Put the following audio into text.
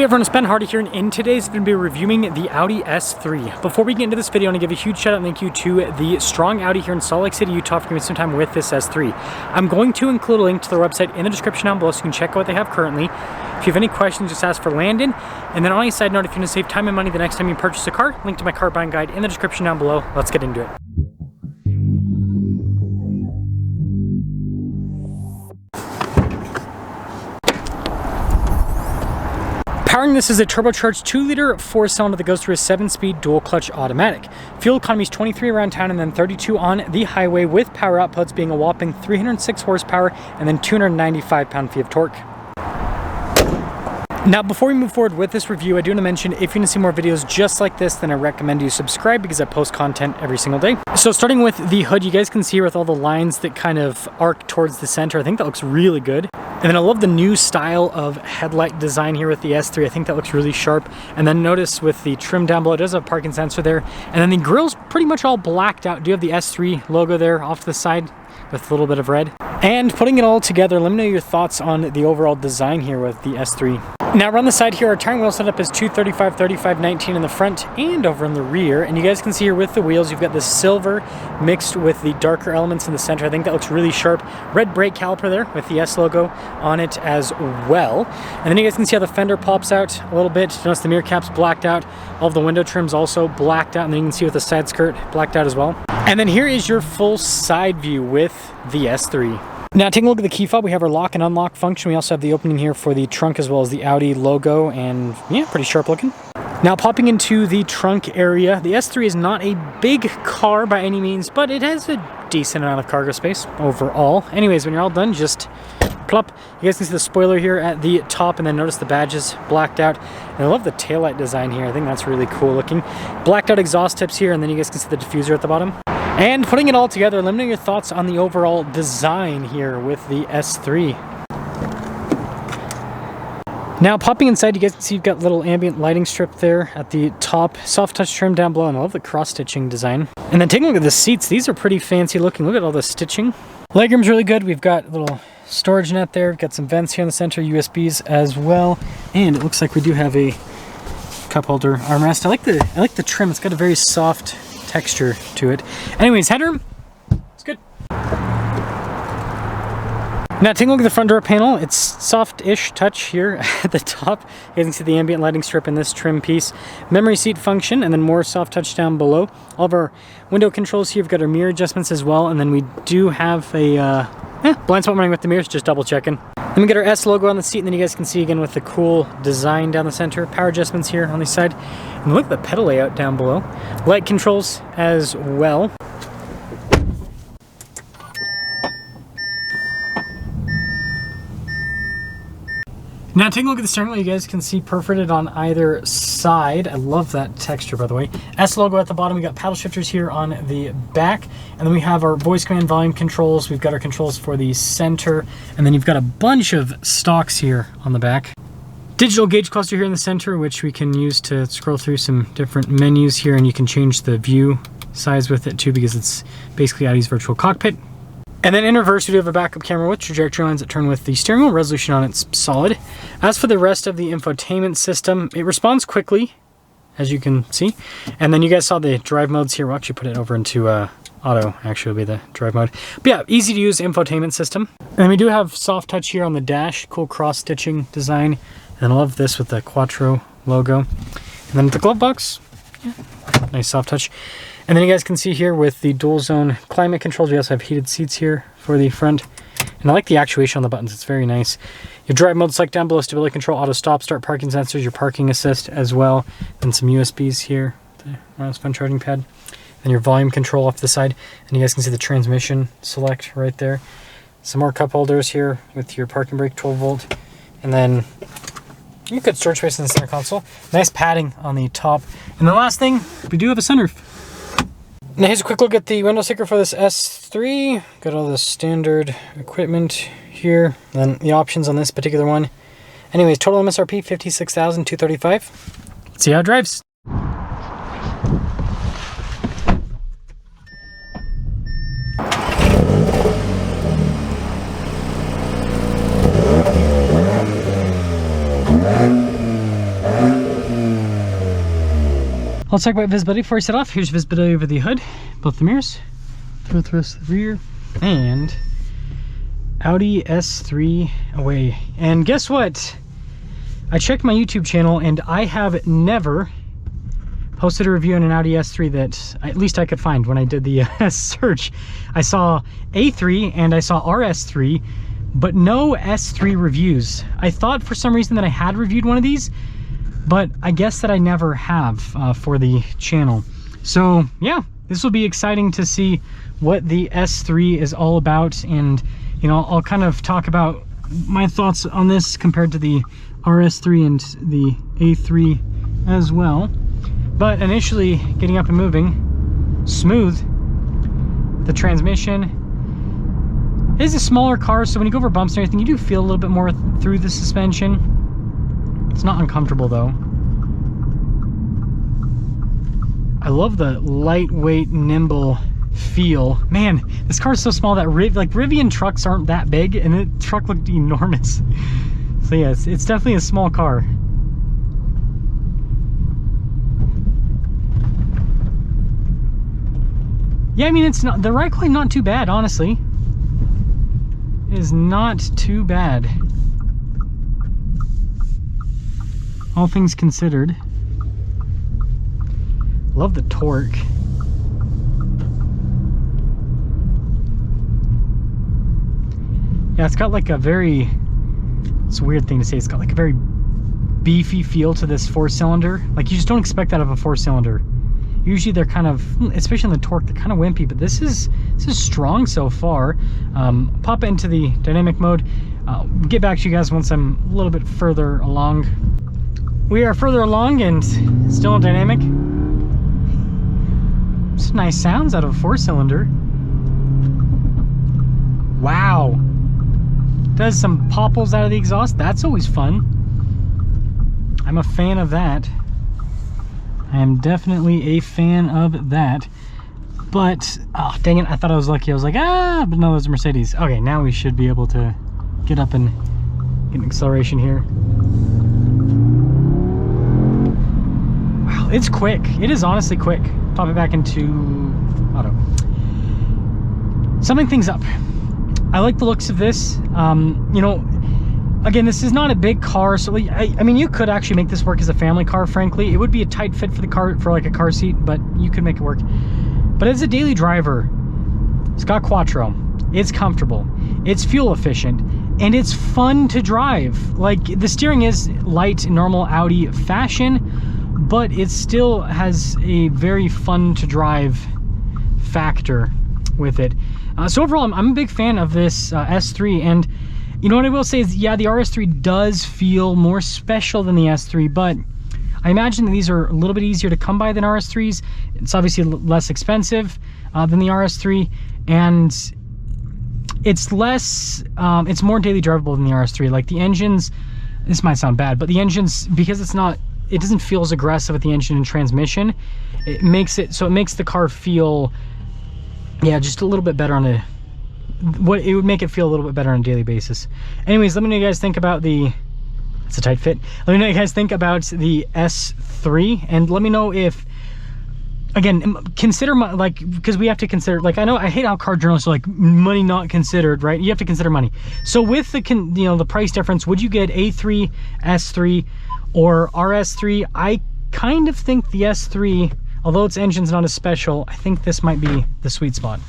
Hey everyone, it's Ben Hardy here, and in today's video, I'm going to be reviewing the Audi S3. Before we get into this video, I want to give a huge shout out and thank you to the Strong Audi here in Salt Lake City, Utah for giving me some time with this S3. I'm going to include a link to their website in the description down below so you can check out what they have currently. If you have any questions, just ask for Landon. And then on a side note, if you want to save time and money the next time you purchase a car, link to my car buying guide in the description down below. Let's get into it. Powering this is a turbocharged 2-liter 4-cylinder that goes through a 7-speed dual-clutch automatic. Fuel economy is 23 around town and then 32 on the highway, with power outputs being a whopping 306 horsepower and then 295 pound-feet of torque. Now, before we move forward with this review, I do want to mention if you want to see more videos just like this, then I recommend you subscribe because I post content every single day. So starting with the hood, you guys can see here with all the lines that kind of arc towards the center. I think that looks really good. And then I love the new style of headlight design here with the S3. I think that looks really sharp. And then notice with the trim down below, it does have a parking sensor there. And then the grille's pretty much all blacked out. Do you have the S3 logo there off to the side with a little bit of red? And putting it all together, let me know your thoughts on the overall design here with the S3. Now around the side here, our tire wheel setup is 235, 35, 19 in the front and over in the rear. And you guys can see here with the wheels, you've got the silver mixed with the darker elements in the center. I think that looks really sharp. Red brake caliper there with the S logo on it as well. And then you guys can see how the fender pops out a little bit. Notice the mirror cap's blacked out. All of the window trim's also blacked out. And then you can see with the side skirt blacked out as well. And then here is your full side view with the S3. Now taking a look at the key fob, we have our lock and unlock function. We also have the opening here for the trunk as well as the Audi logo, and yeah, pretty sharp looking. Now popping into the trunk area, the S3 is not a big car by any means, but it has a decent amount of cargo space overall. Anyways, when you're all done, just plop. You guys can see the spoiler here at the top, and then notice the badges blacked out. And I love the taillight design here. I think that's really cool looking. Blacked out exhaust tips here, and then you guys can see the diffuser at the bottom. And putting it all together, let me know your thoughts on the overall design here with the S3. Now popping inside, you guys can see you've got a little ambient lighting strip there at the top, soft touch trim down below, and I love the cross stitching design. And then taking a look at the seats, these are pretty fancy looking. Look at all the stitching. Legroom's really good. We've got a little storage net there. We've got some vents here in the center, USBs as well. And it looks like we do have a cup holder armrest. I like the trim. It's got a very soft texture to it. Anyways, headroom, it's good. Now taking a look at the front door panel, it's soft-ish touch here at the top. You guys can see the ambient lighting strip in this trim piece. Memory seat function, and then more soft touch down below. All of our window controls here, we've got our mirror adjustments as well, and then we do have a blind spot warning with the mirrors, just double checking. Then we get our S logo on the seat, and then you guys can see again with the cool design down the center. Power adjustments here on the side. And look at the pedal layout down below. Light controls as well. Now taking a look at the steering wheel, you guys can see perforated on either side. I love that texture, by the way. S logo at the bottom. We got paddle shifters here on the back. And then we have our voice command volume controls. We've got our controls for the center. And then you've got a bunch of stocks here on the back. Digital gauge cluster here in the center, which we can use to scroll through some different menus here. And you can change the view size with it too, because it's basically Audi's virtual cockpit. And then in reverse, we do have a backup camera with trajectory lines that turn with the steering wheel. Resolution on it's solid. As for the rest of the infotainment system, it responds quickly, as you can see. And then you guys saw the drive modes here. We'll actually put it over into auto, actually will be the drive mode. But yeah, easy to use infotainment system. And then we do have soft touch here on the dash, cool cross stitching design. And I love this with the Quattro logo. And then the glove box, yeah, nice soft touch. And then you guys can see here with the dual zone climate controls, we also have heated seats here for the front. And I like the actuation on the buttons, it's very nice. Your drive mode select down below, stability control, auto stop, start parking sensors, your parking assist as well. And some USBs here, the wireless phone charging pad. Then your volume control off to the side. And you guys can see the transmission select right there. Some more cup holders here with your parking brake 12 volt. And then you could storage space in the center console. Nice padding on the top. And the last thing, we do have a sunroof. Now here's a quick look at the window sticker for this S3. Got all the standard equipment here. Then the options on this particular one. Anyways, total MSRP $56,235. Let's see how it drives. Let's talk about visibility before I set off. Here's visibility over the hood, both the mirrors, through the rest of the rear, and Audi S3 away. And guess what? I checked my YouTube channel and I have never posted a review on an Audi S3 that at least I could find when I did the search. I saw A3 and I saw RS3, but no S3 reviews. I thought for some reason that I had reviewed one of these, but I guess that I never have for the channel. So yeah, this will be exciting to see what the S3 is all about, and you know, I'll kind of talk about my thoughts on this compared to the RS3 and the A3 as well. But initially, getting up and moving, smooth. The transmission is a smaller car, so when you go over bumps and everything, you do feel a little bit more through the suspension. It's not uncomfortable though. I love the lightweight, nimble feel. Man, this car is so small that Rivian trucks aren't that big, and the truck looked enormous. So yeah, it's definitely a small car. Yeah, I mean, it's not, the ride quality not too bad, honestly. It is not too bad, all things considered. Love the torque. Yeah, it's got like a very, it's a weird thing to say, it's got like a very beefy feel to this 4-cylinder. Like, you just don't expect that of a 4-cylinder. Usually they're kind of, especially in the torque, they're kind of wimpy, but this is strong so far. Pop it into the dynamic mode. Get back to you guys once I'm a little bit further along. We are further along and still in dynamic. Some nice sounds out of a 4-cylinder. Wow. Does some popples out of the exhaust. That's always fun. I'm a fan of that. I am definitely a fan of that. But, oh, dang it, I thought I was lucky. I was like, ah, but no, it was a Mercedes. Okay, now we should be able to get up and get an acceleration here. Wow, it's quick. It is honestly quick. Pop it back into auto. Summing things up. I like the looks of this. You know, again, this is not a big car, so I mean, you could actually make this work as a family car, frankly. It would be a tight fit for the car, for like a car seat, but you could make it work. But as a daily driver, it's got Quattro. It's comfortable. It's fuel efficient. And it's fun to drive. Like, the steering is light, normal Audi fashion, but it still has a very fun to drive factor with it. So overall, I'm a big fan of this S3, and you know what I will say is, yeah, the RS3 does feel more special than the S3, but I imagine that these are a little bit easier to come by than RS3s. It's obviously less expensive than the RS3, and it's less, it's more daily drivable than the RS3. Like, the engines, this might sound bad, but the engines, because it doesn't feel as aggressive with the engine and transmission, it makes the car feel, yeah, just a little bit better on a, it would make it feel a little bit better on a daily basis. Anyways, let me know what you guys think about the, it's a tight fit. Let me know what you guys think about the S3, and let me know if, again, consider like, because we have to consider, like, I know I hate how car journalists are like, money not considered, right? You have to consider money. So with the, you know, the price difference, would you get A3, S3, or RS3? I kind of think the S3, although its engine's not as special, I think this might be the sweet spot.